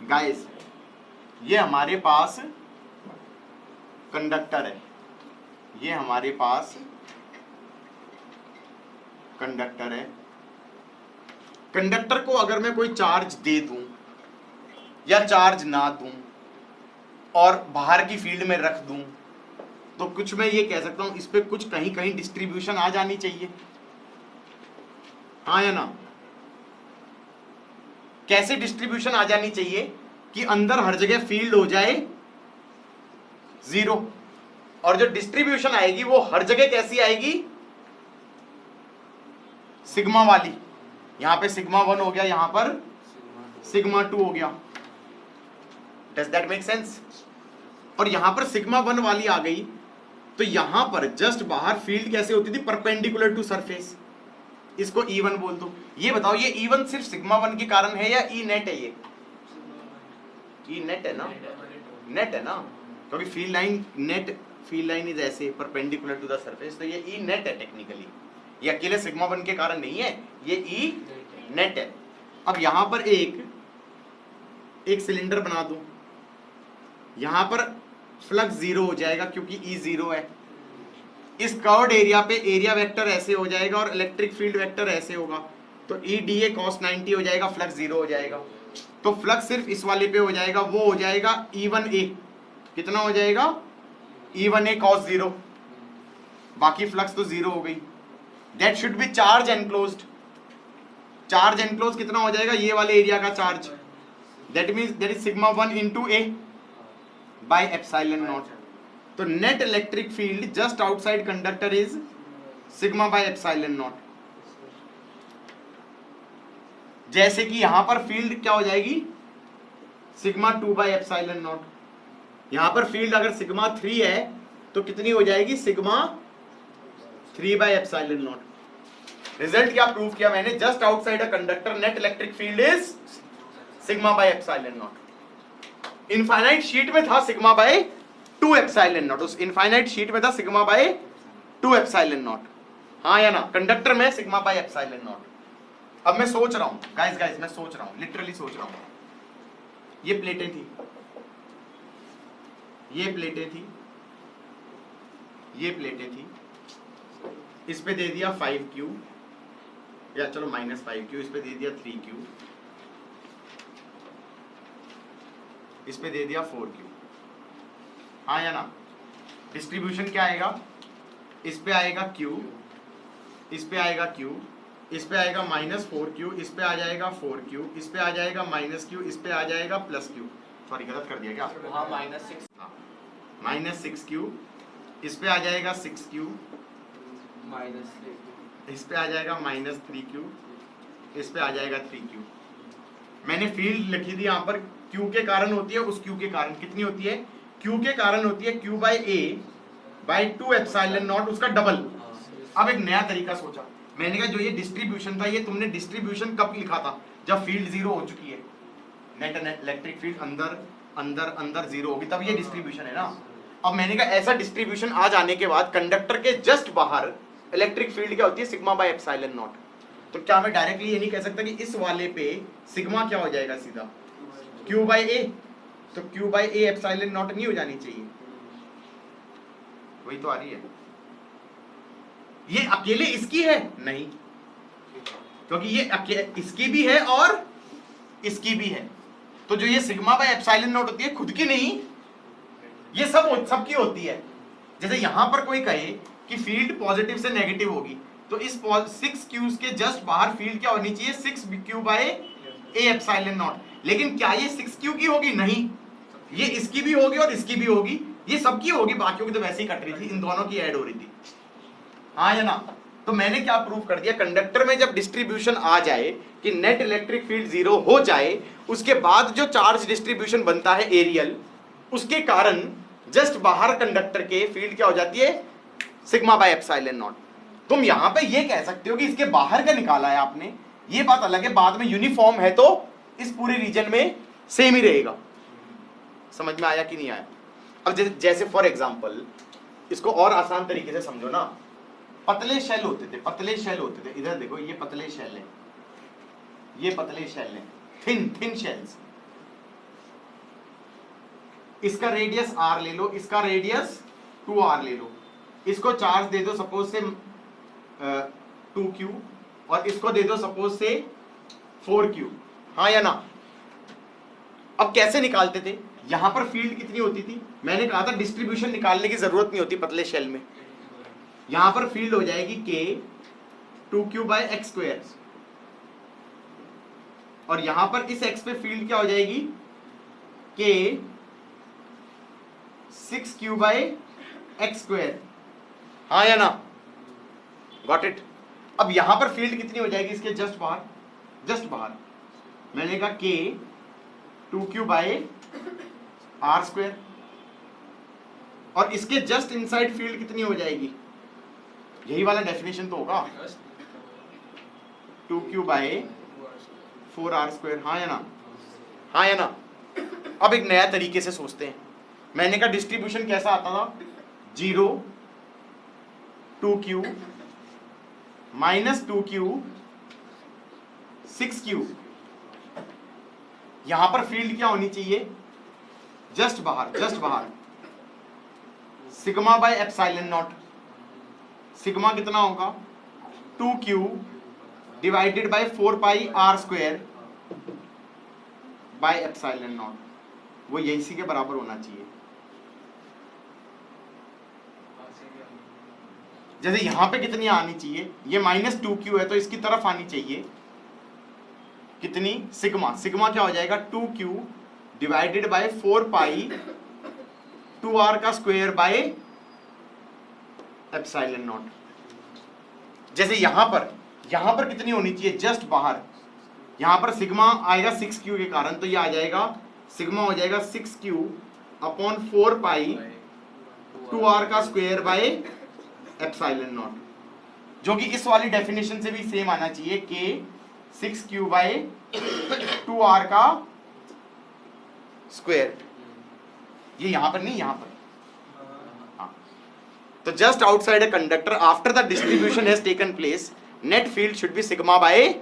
Guys ये हमारे पास conductor है, ये हमारे पास कंडक्टर है। कंडक्टर को अगर मैं कोई चार्ज दे दूं या चार्ज ना दूं और बाहर की फील्ड में रख दूं, तो कुछ मैं ये कह सकता हूं इस पे कुछ कहीं कहीं डिस्ट्रीब्यूशन आ जानी चाहिए, हाँ या ना? कैसे डिस्ट्रीब्यूशन आ जानी चाहिए कि अंदर हर जगह फील्ड हो जाए 0, और जो डिस्ट्रीब्यूशन आएगी वो हर जगह कैसी आएगी? सिग्मा वाली। यहां पे सिग्मा 1 हो गया, यहां पर सिग्मा 2 हो गया। Does that make sense? और यहां पर सिग्मा 1 वाली आ गई तो यहां पर जस्ट बाहर फील्ड कैसे होती थी? Perpendicular to surface. इसको E1 बोल दो। ये बताओ ये E1 सिर्फ सिग्मा 1 के कारण है या E नेट है? ये E नेट है ना? नेट है ना, क्योंकि field line net, field line is ऐसे परपेंडिकुलर टू द सरफेस, तो ये E नेट है टेक्निकली। ये अकेले सिग्मा 1 के कारण नहीं है, ये E नेट है। अब यहां पर एक सिलेंडर बना दूं, यहां पर फ्लक्स 0 हो जाएगा क्योंकि E 0 है। इस कर्व्ड एरिया पे एरिया वेक्टर ऐसे हो जाएगा और इलेक्ट्रिक फील्ड वेक्टर ऐसे होगा, तो E dA cos 90 हो जाएगा, फ्लक्स 0 हो जाएगा। तो फ्लक्स सिर्फ इस वाले पे हो जाएगा, वो हो जाएगा E1A। कितना हो जाएगा? E1A cos 0। बाकी फ्लक्स तो 0 हो गई। That should be charge enclosed. Charge enclose कितना हो जाएगा? ये वाले एरिया का charge. That means that is sigma 1 into A by epsilon naught. तो net electric field just outside conductor is sigma by epsilon naught. जैसे कि यहां पर फील्ड क्या हो जाएगी? Sigma 2 by epsilon naught. यहां पर फील्ड अगर सिग्मा 3 है तो कितनी हो जाएगी? Sigma 3 bye epsilon not. Result क्या प्रूव किया मैंने? Just outside a conductor net electric field is sigma by epsilon not. Infinite sheet में था सिग्मा बाय 2 एप्सिलॉन नॉट, उस इनफाइनाइट शीट में था सिग्मा बाय 2 एप्सिलॉन नॉट, हाँ या ना? कंडक्टर में सिग्मा बाय एप्सिलॉन नॉट। अब मैं सोच रहा हूं गाइस मैं सोच रहा हूं, लिटरली सोच रहा हूं, ये प्लेटें थी, ये प्लेटें थी, ये प्लेटें थी, इस पे दे दिया 5Q या चलो -5Q, इस पे दे दिया 3Q, इस पे दे दिया 4Q, हाँ या ना? डिस्ट्रीब्यूशन क्या आएगा? इस पे आएगा Q, इस पे आएगा Q, इस पे आएगा -4Q, इस पे आ जाएगा 4Q, इस पे आ जाएगा -Q, इस पे आ जाएगा +Q। सॉरी गलत कर दिया क्या? हाँ -6Q, इस पे आ जाएगा 6Q, इस पे आ जाएगा -3Q, इस पे आ जाएगा 3Q। मैंने फील्ड लिखी थी यहाँ पर, Q के कारण होती है, उस Q के कारण कितनी होती है? Q के कारण होती है Q by A by 2 epsilon naught, उसका डबल। अब एक नया तरीका सोचा मैंने, कहा जो ये डिस्ट्रीब्यूशन था, ये तुमने डिस्ट्रीब्यूशन कब लिखा था? जब फील्ड 0 हो चुकी है, नेट इलेक्ट्रिक फील्ड अंदर अंदर अंदर 0 होगी, तब ये डिस्ट्रीब्यूशन है ना। अब मैंने कहा ऐसा डिस्ट्रीब्यूशन आ जाने के बाद कंडक्टर के जस्ट बाहर इलेक्ट्रिक फील्ड क्या होती है? Sigma by epsilon naught. तो क्या मैं डायरेक्टली ये नहीं कह सकता कि इस वाले पे सिग्मा क्या हो जाएगा सीधा? Q by A। तो Q by A epsilon naught नहीं हो जानी चाहिए? वही तो आ रही है। ये अकेले इसकी है? नहीं, क्योंकि ये इसकी भी है और इसकी भी है। तो जो ये सिग्मा बाय एप्सिलॉन नॉट होती है खुद की नहीं, ये सबकी होती है। जैसे यहां पर कोई कहे कि फील्ड पॉजिटिव से नेगेटिव होगी, तो इस 6Q के जस्ट बाहर फील्ड क्या होनी चाहिए? 6Q bye A epsilon not. लेकिन क्या ये 6Q की होगी? नहीं, ये इसकी भी होगी और इसकी भी होगी, ये सबकी होगी, बाकियों की तो वैसे ही कट रही थी, इन दोनों की ऐड हो रही थी, हाँ या ना? तो मैंने क्या प्रूव कर दिया? कंडक्टर में जब डिस्ट्रीब्यूशन आ जाए कि नेट इलेक्ट्रिक फील्ड 0 हो जाए, उसके बाद जो चार्ज डिस्ट्रीब्यूशन बनता है एरियल, उसके कारण जस्ट बाहर कंडक्टर के फील्ड क्या हो जाती है? Sigma by epsilon not. तुम यहां पे ये कह सकते हो कि इसके बाहर का निकाला है आपने, ये बात अलग है, बाद में यूनिफॉर्म है तो इस पूरे रीजन में सेम ही रहेगा। समझ में आया कि नहीं आया? अब जैसे फॉर एग्जांपल इसको और आसान तरीके से समझो ना, पतले शेल होते थे, पतले शेल होते थे, इधर देखो ये पतले शेल है, ये पतले शेल है, थिन शेल्स। इसका रेडियस r ले लो, इसका रेडियस 2r ले लो, इसको चार्ज दे दो सपोज से 2q और इसको दे दो सपोज से 4q, हाँ या ना। अब कैसे निकालते थे, यहां पर फील्ड कितनी होती थी, मैंने कहा था डिस्ट्रीब्यूशन निकालने की जरूरत नहीं होती पतले शेल में। यहां पर फील्ड हो जाएगी k 2q/x², और यहां पर इस x पे फील्ड क्या हो जाएगी k 6q/x², हाँ या ना, गॉट इट। अब यहां पर फील्ड कितनी हो जाएगी इसके जस्ट बाहर, जस्ट बाहर, मैंने कहा k 2q/r², और इसके जस्ट इनसाइड फील्ड कितनी हो जाएगी, यही वाला डेफिनेशन तो होगा 2q/4r², हाँ या ना, हाँ या ना। अब एक नया तरीके से सोचते हैं, मैंने कहा डिस्ट्रीब्यूशन कैसा आता था, 0 2q -2q 6q, यहां पर फील्ड क्या होनी चाहिए, जस्ट बाहर, जस्ट बाहर, σ/ε0, सिग्मा कितना होगा 2q डिवाइडेड बाय 4πr²/ε0, वो इसी के बराबर होना चाहिए। जैसे यहां पे कितनी आनी चाहिए, ये -2q है तो इसकी तरफ आनी चाहिए कितनी, सिग्मा, सिग्मा क्या हो जाएगा 2q डिवाइडेड बाय 4π2r²/ε0। जैसे यहां पर कितनी होनी चाहिए, जस्ट बाहर, यहां पर सिग्मा आएगा 6q के कारण, तो ये आ जाएगा सिग्मा हो जाएगा 6q/4π2r²/ε0, जो कि इस वाली डेफिनेशन से भी सेम आना चाहिए, k 6q/2r², ये यहां पर नहीं, यहां पर, हाँ। तो just outside a conductor after the distribution has taken place, net field should be σ/ε0,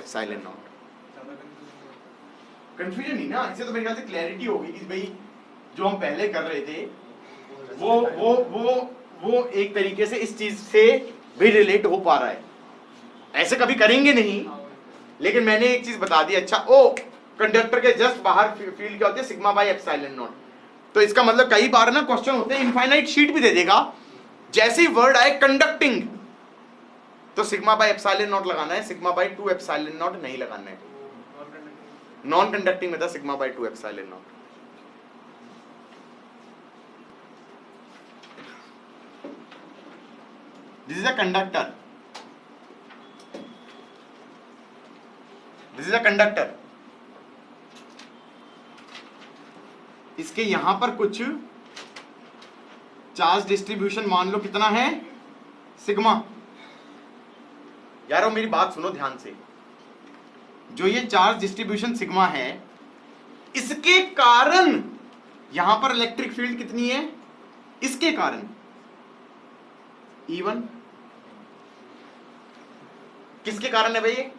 σ/ε0। Confusion नहीं ना, इससे तो मेरे ख्याल से क्लैरिटी होगी कि भाई जो हम पहले कर रहे थे वो एक तरीके से इस चीज से भी रिलेट हो पा रहा है। ऐसे कभी करेंगे नहीं, लेकिन मैंने एक चीज बता दी, अच्छा ओ कंडक्टर के जस्ट बाहर फील्ड क्या होती है, σ/ε0। तो इसका मतलब कई बार ना क्वेश्चन होते हैं, इनफाइनाइट शीट भी दे देगा, जैसे ही वर्ड आए कंडक्टिंग तो σ/ε0 लगाना है, σ/2ε0 नहीं लगाना है। नॉन कंडक्टिंग में था σ/2ε0। This is a conductor, this is a conductor, इसके यहां पर कुछ चार्ज डिस्ट्रीब्यूशन मान लो कितना है, सिग्मा। यारो मेरी बात सुनो ध्यान से, जो ये चार्ज डिस्ट्रीब्यूशन सिग्मा है, इसके कारण यहां पर इलेक्ट्रिक फील्ड कितनी है, इसके कारण E1, किसके कारण है भाई,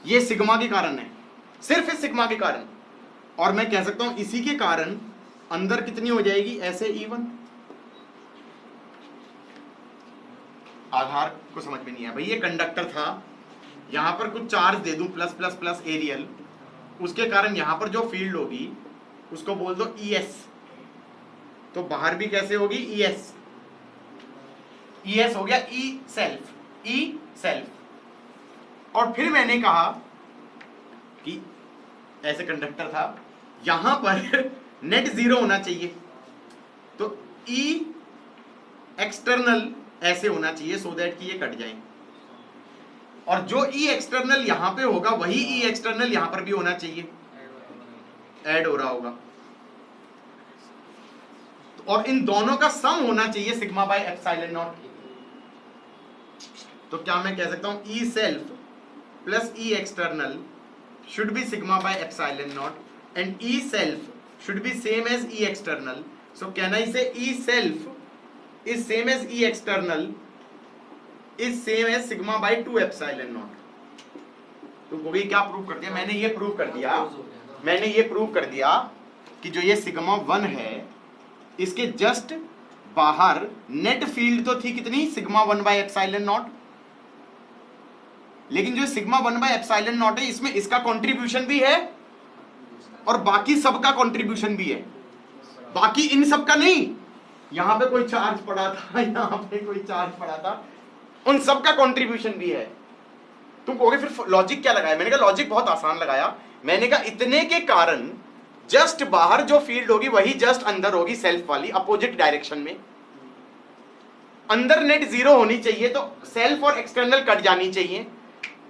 ये सिग्मा के कारण है, सिर्फ इस सिग्मा के कारण। और मैं कह सकता हूं इसी के कारण अंदर कितनी हो जाएगी, ऐसे E1। आधार को समझ में नहीं आया भाई, ये कंडक्टर था, यहां पर कुछ चार्ज दे दूं प्लस प्लस प्लस एरियल, उसके कारण यहां पर जो फील्ड होगी उसको बोल दो ES, तो बाहर भी कैसे होगी ES, ES हो गया E सेल्फ, E सेल्फ। और फिर मैंने कहा कि ऐसे कंडक्टर था, यहां पर नेट जीरो होना चाहिए, तो E एक्सटर्नल ऐसे होना चाहिए सो दैट कि ये कट जाए, और जो E एक्सटर्नल यहां पे होगा वही E एक्सटर्नल यहां पर भी होना चाहिए, ऐड हो रहा होगा, और इन दोनों का सम होना चाहिए σ/ε0। तो क्या मैं कह सकता हूं E self plus E external should be σ/ε0 and E self should be same as E external. So can I say E self is same as E external is same as σ/2ε0। तो वो क्या प्रूव कर दिया मैंने, ये prove कर दिया मैंने ये प्रूव कर दिया कि जो ये सिग्मा 1 है इसके जस्ट बाहर नेट फील्ड तो थी कितनी, सिग्मा 1 बाय एप्सिलॉन नॉट, लेकिन जो सिग्मा 1 बाय एप्सिलॉन नॉट है इसमें इसका कंट्रीब्यूशन भी है और बाकी सबका कंट्रीब्यूशन भी है, बाकी इन सब का नहीं। यहां पे कोई चार्ज पड़ा था, यहां पे कोई चार्ज पड़ा था, उन सब का कंट्रीब्यूशन भी है। तुम कहोगे फिर लॉजिक क्या लगाया? मैंने कहा लॉजिक बहुत आसान लगाया। मैंने कहा इतने के कारण जस्ट बाहर जो फील्ड होगी वही जस्ट अंदर होगी, सेल्फ वाली अपोजिट डायरेक्शन में। अंदर नेट जीरो होनी चाहिए तो सेल्फ और एक्सटर्नल कट जानी चाहिए,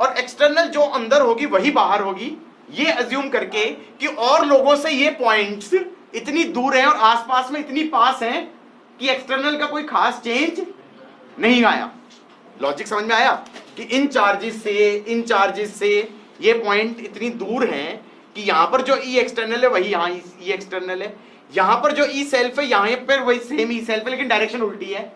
और एक्सटर्नल जो अंदर होगी वही बाहर होगी, ये अज्यूम करके कि और लोगों से ये पॉइंट्स इतनी दूर हैं और आसपास में इतनी पास हैं कि एक्सटर्नल का कोई खास चेंज नहीं आया। लॉजिक समझ में आया कि इन चार्जेस से ये पॉइंट इतनी दूर हैं कि यहां पर जो ई एक्सटर्नल है वही यहां ई एक्सटर्नल है, यहां पर जो ई सेल्फ है यहां पर वही सेम ई सेल्फ है, लेकिन डायरेक्शन उल्टी है।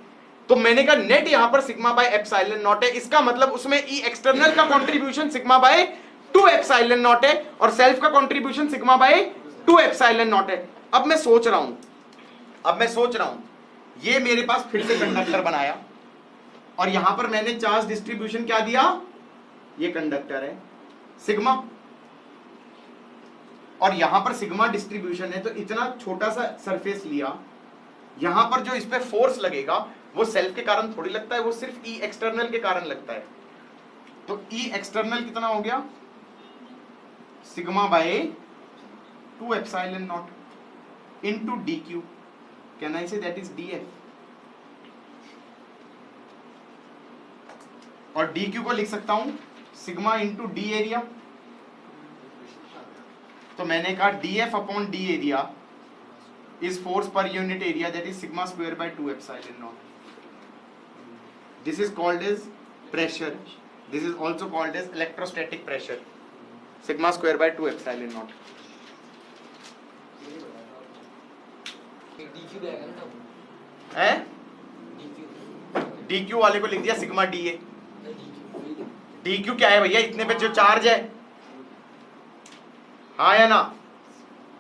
तो मैंने कहा नेट यहां पर सिग्मा बाय एप्सिलॉन नॉट है, इसका मतलब उसमें ई एक्सटर्नल का contribution sigma by 2 epsilon naught है और सेल्फ का contribution sigma by 2 epsilon naught है। अब मैं सोच रहा हूं ये मेरे पास फिर से कंडक्टर बनाया और यहां पर मैंने चार्ज डिस्ट्रीब्यूशन क्या दिया, ये कंडक्टर है सिग्मा, और यहां पर सिग्मा डिस्ट्रीब्यूशन है तो इतना छोटा सा सरफेस लिया, यहां पर जो इस पे फोर्स लगेगा वो सेल्फ के कारण थोड़ी लगता है, वो सिर्फ ई एक्सटर्नल के कारण लगता है। तो ई एक्सटर्नल कितना हो गया, sigma by 2 epsilon naught into D Q, can I say that is D F, और डी क्यू को लिख सकता हूं सिग्मा इंटू डी एरिया। तो मैंने कहा d F upon d area is force per unit area, that is sigma square by 2 epsilon naught. This is called as pressure, this is also called as electrostatic pressure, sigma square by 2 epsilon naught. है d q वाले को लिख दिया sigma d A. D q क्या है भैया, इतने पे जो चार्ज है, हाँ या ना,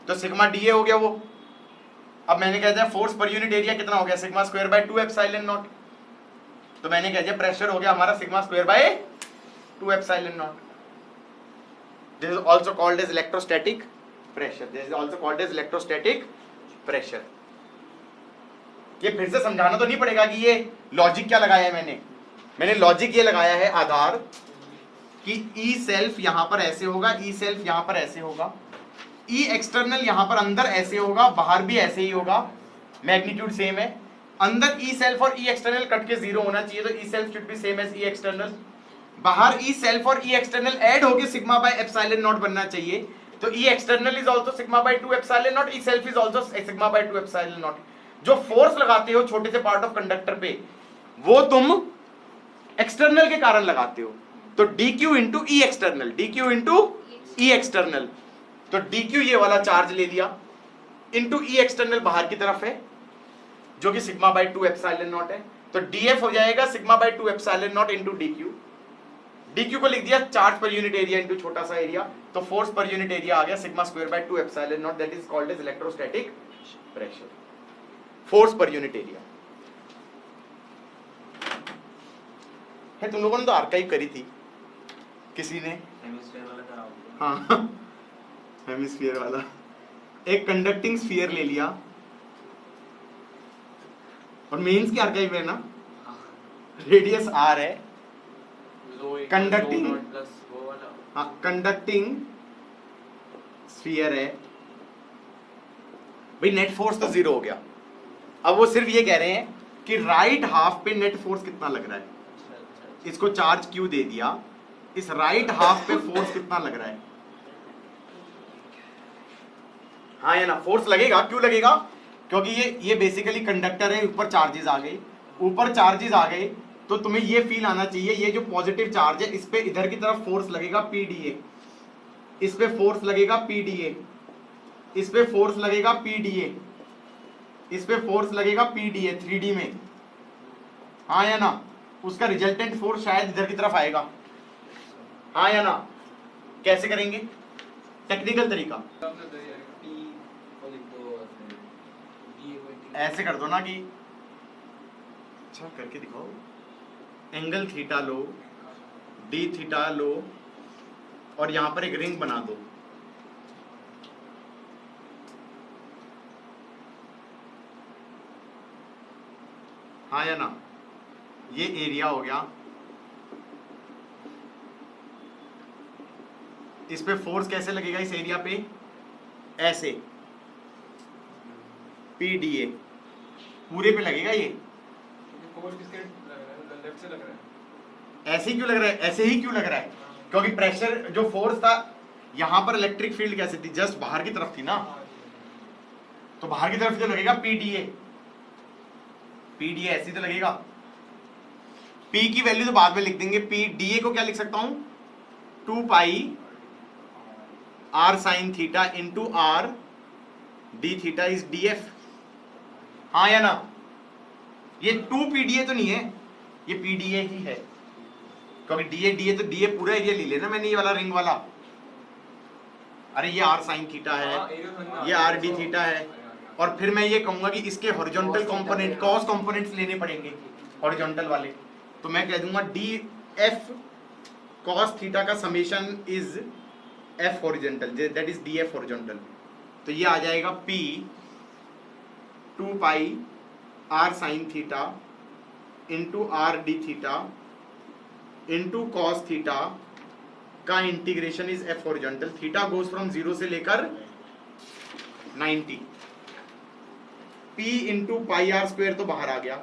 तो सिग्मा डी ए हो गया वो। अब मैंने कह दिया फोर्स पर यूनिट एरिया कितना हो गया, sigma square by 2 epsilon naught. तो मैंने कह दिया प्रेशर हो गया हमारा sigma square by 2 epsilon naught. This is also called as electrostatic pressure, this is also called as electrostatic pressure. ये फिर से समझाना तो नहीं पड़ेगा कि ये लॉजिक क्या लगाया है मैंने लॉजिक ये लगाया है आधार कि ई सेल्फ यहां पर ऐसे होगा, ई सेल्फ यहां पर ऐसे होगा, ई एक्सटर्नल यहां पर अंदर ऐसे होगा, बाहर भी ऐसे ही होगा, मैग्नीट्यूड सेम है। अंदर ई सेल्फ और ई एक्सटर्नल कट के जीरो होना चाहिए, तो E self should be same as E external. बाहर ई सेल्फ और ई एक्सटर्नल ऐड होके सिग्मा बाय एप्सिलॉन नॉट बनना चाहिए, तो E external is also sigma by 2 epsilon naught, E self is also sigma by 2 epsilon naught. जो force लगाते हो छोटे से पार्ट ऑफ कंडक्टर पे वो तुम एक्सटर्नल के कारण लगाते हो, तो डी क्यू इंटू ई एक्सटर्नल, डी क्यू इंटू ई एक्सटर्नल। तो डी क्यू ये वाला चार्ज ले लिया इंटू ई एक्सटर्नल बाहर की तरफ है जो कि सिग्मा बाय 2 एप्सिलॉन नॉट है, तो डी एफ हो जाएगा sigma by 2 epsilon naught into D Q. D Q को लिख दिया चार्ज पर यूनिट एरिया इंटू छोटा सा एरिया, तो फोर्स पर यूनिट एरिया आ गया sigma square by 2 epsilon naught, that is called as electrostatic pressure, force per unit area है। तुम लोगों ने तो आर्काइव करी थी, किसी ने हेमिस्फीयर वाला कराओ। हाँ हेमिस्फीयर वाला, एक कंडक्टिंग स्फीयर ले लिया, और मेंस की आर्काइव है ना, रेडियस आर है, कंडक्टिंग, हाँ कंडक्टिंग स्फीयर है भाई, नेट फोर्स तो जीरो हो गया। अब वो सिर्फ ये कह रहे हैं कि राइट हाफ पे नेट फोर्स कितना लग रहा है, इसको चार्ज क्यू दे दिया, इस राइट हाफ पे फोर्स कितना लग रहा है, हाँ या ना, फोर्स लगेगा, क्यों लगेगा, क्योंकि ये बेसिकली कंडक्टर है, ऊपर चार्जेस आ गए, ऊपर चार्जेस आ गए तो तुम्हें ये फील आना चाहिए ये जो पॉजिटिव चार्ज है इस पे इधर की तरफ फोर्स लगेगा पीडीए, इस पे फोर्स लगेगा पीडीए, इस पे फोर्स लगेगा पीडीए, इस पे फोर्स लगेगा पीडीए 3D में, हाँ या ना, उसका रिजल्टेंट फोर्स शायद इधर की तरफ आएगा, हाँ या ना। कैसे करेंगे, टेक्निकल तरीका ऐसे कर दो ना कि, अच्छा करके दिखाओ, एंगल थीटा लो, डी थीटा लो, और यहां पर एक रिंग बना दो। हाँ या ना, ये एरिया हो गया, इस पे फोर्स कैसे लगेगा इस एरिया पे, ऐसे PDA पूरे पे लगेगा। ये फोर्स किसके लेफ्ट से लग रहा है? ऐसे ही क्यों लग रहा है, ऐसे ही क्यों लग रहा है, क्योंकि प्रेशर जो फोर्स था यहां पर, इलेक्ट्रिक फील्ड कैसे थी, जस्ट बाहर की तरफ थी ना, तो बाहर की तरफ जो लगेगा PDA, PDA ऐसे तो लगेगा। P की वैल्यू तो बाद में लिख देंगे, PDA को क्या लिख सकता हूं, 2 pi r sin theta into r d theta is df। हाँ या ना, ये 2 PDA तो नहीं है, ये PDA ही है, क्योंकि DA तो DA पूरा एरिया ले लेना मैंने, ये वाला रिंग वाला। अरे ये r sin थीटा है, ये r d थीटा है, और फिर मैं ये कहूंगा कि इसके हॉरिजॉन्टल कंपोनेंट, कॉस कंपोनेंट्स लेने पड़ेंगे हॉरिजॉन्टल वाले, तो मैं कह दूंगा df cos थीटा का summation is f horizontal, that is df horizontal. तो ये आ जाएगा p 2 pi r sin theta into r d theta into cos theta का integration is f horizontal. Theta goes from 0 से लेकर 90। p इंटू पाई r square तो बाहर आ गया,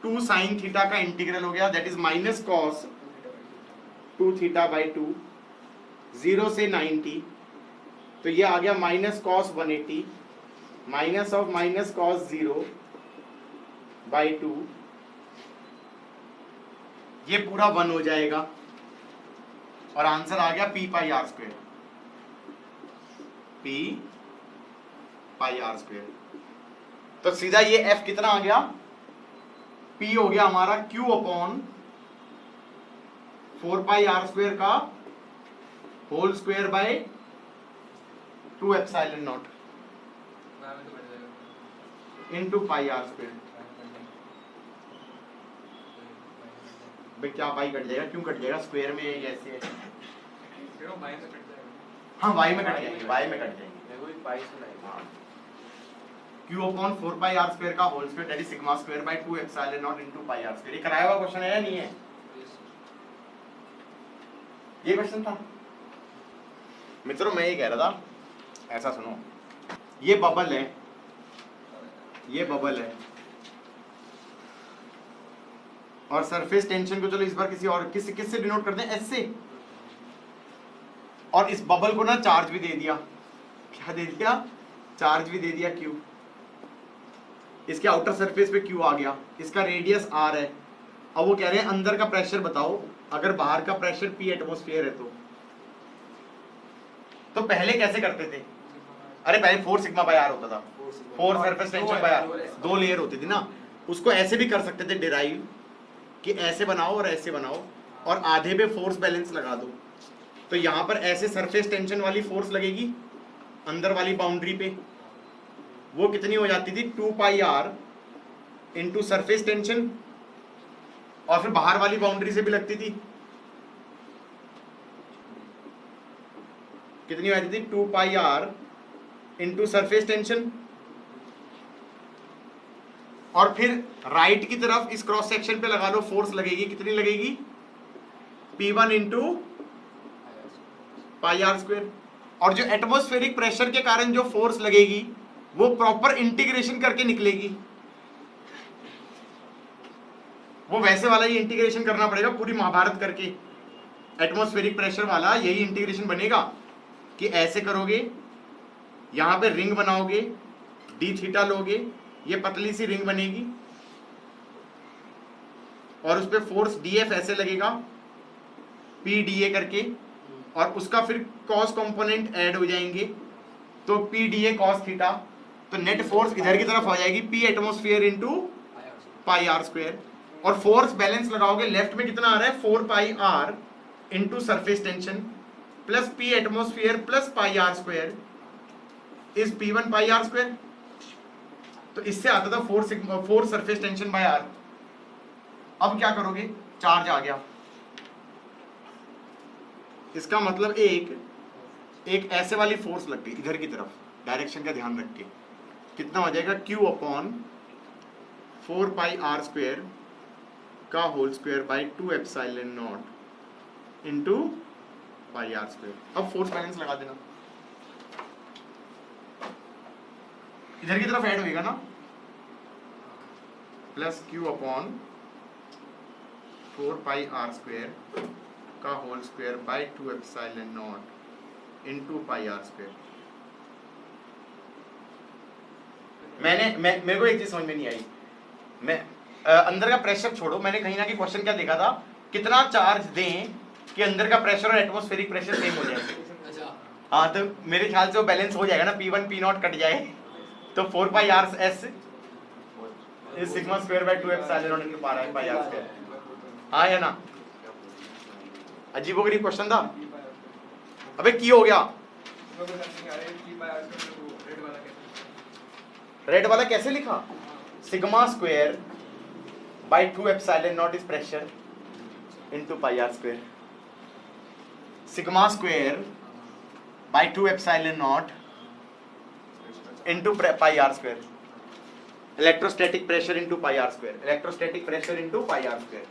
2 sin थीटा का इंटीग्रल हो गया, that is minus cos 2 theta by 2, 0 से 90, तो ये आ गया minus cos 180 minus of minus cos 0 by 2, ये पूरा 1 हो जाएगा, और आंसर आ गया p पाई r स्क्वेयर, p पाई r स्क्वेयर। तो सीधा ये f कितना आ गया, p हो गया हमारा q अपॉन 4 पाई r स्क्वेयर का whole square by 2 epsilon naught into pi r square. भाई क्या पाई कट जाएगा, क्यों कट जाएगा, स्क्वायर में ऐसे है, हाँ y में कट जाएंगे, y में कट जाएंगे। q अपॉन 4 पाई r स्क्वायर का whole square, that is sigma square by 2 epsilon naught into pi r square. ये कराया हुआ क्वेश्चन है या नहीं है, ये क्वेश्चन था मित्रों। मैं ये कह रहा था, ऐसा सुनो, ये बबल है, ये बबल है, और सरफेस टेंशन को चलो इस बार किसी और किससे डिनोट करते हैं, एस से, और इस बबल को ना चार्ज भी दे दिया, क्या दे दिया, चार्ज भी दे दिया Q, इसके आउटर सरफेस पे Q आ गया, इसका रेडियस R है। अब वो कह रहे हैं अंदर का प्रेशर बताओ, अगर बाहर का प्रेशर P एटमॉस्फेयर है तो पहले कैसे करते थे, अरे पहले 4 सिग्मा बाय R होता था, 4 surface tension by R, 2 layer होती थी ना, उसको ऐसे भी कर सकते थे डिराइव, कि ऐसे बनाओ और ऐसे बनाओ, और आधे पे फोर्स बैलेंस लगा दो, तो यहां पर ऐसे सरफेस टेंशन वाली फोर्स लगेगी अंदर वाली बाउंड्री पे, वो कितनी हो जाती थी 2 pi r into surface tension, और फिर बाहर वाली बाउंड्री से भी लगती थी, कितनी हो जाती थी 2 pi r into surface tension, और फिर राइट की तरफ इस क्रॉस सेक्शन पे लगा लो, फोर्स लगेगी, कितनी लगेगी P1 into pi r square, और जो एटमॉस्फेरिक प्रेशर के कारण जो फोर्स लगेगी वो प्रॉपर इंटीग्रेशन करके निकलेगी, वो वैसे वाला ही इंटीग्रेशन करना पड़ेगा पूरी महाभारत करके, एटमॉस्फेरिक प्रेशर वाला यही इंटीग्रेशन बनेगा, कि ऐसे करोगे, यहां पे रिंग बनाओगे, डी थीटा लोगे, ये पतली सी रिंग बनेगी, और उस पे फोर्स DF ऐसे लगेगा PDA करके, और उसका फिर कॉस कंपोनेंट ऐड हो जाएंगे, तो PDA cos थीटा, तो नेट फोर्स इधर की तरफ आ जाएगी P एटमॉस्फेयर इंटू पाई r स्क्वेयर, और फोर्स बैलेंस लगाओगे, लेफ्ट में कितना आ रहा है 4 पाई r into surface tension, plus P atmosphere plus pi r square is P1 pi r square. तो इससे आता था 4 सरफेस टेंशन बाय आर। अब क्या करोगे, चार्ज आ गया, इसका मतलब एक ऐसे वाली फोर्स लग गई इधर की तरफ, डायरेक्शन का ध्यान रख के, कितना हो जाएगा Q upon 4 pi r square का whole square by 2 epsilon naught into pi r square. अब फोर्स बैलेंस लगा देना, इधर की तरफ ऐड होएगा ना, plus Q upon 4 pi r square का whole square by 2 epsilon naught into pi r square. मेरे को एक चीज समझ में नहीं आई, मैं अंदर का प्रेशर छोड़ो, मैंने कहीं ना कहीं क्वेश्चन क्या देखा था, कितना चार्ज दें कि अंदर का प्रेशर और एटमॉस्फेरिक प्रेशर सेम हो जाए। हाँ, तो मेरे ख्याल से वो बैलेंस हो जाएगा ना, P1 P0 कट जाए तो 4 pi r s is sigma square by 2 epsilon naught into pi r square. हाँ या ना, अजीबोगरीब क्वेश्चन था। अबे की हो गया, रेड वाला कैसे लिखा, sigma square by 2 epsilon naught is pressure into pi r square, sigma square by 2 epsilon naught into pi r square, electrostatic pressure into pi r square, electrostatic pressure into pi r square.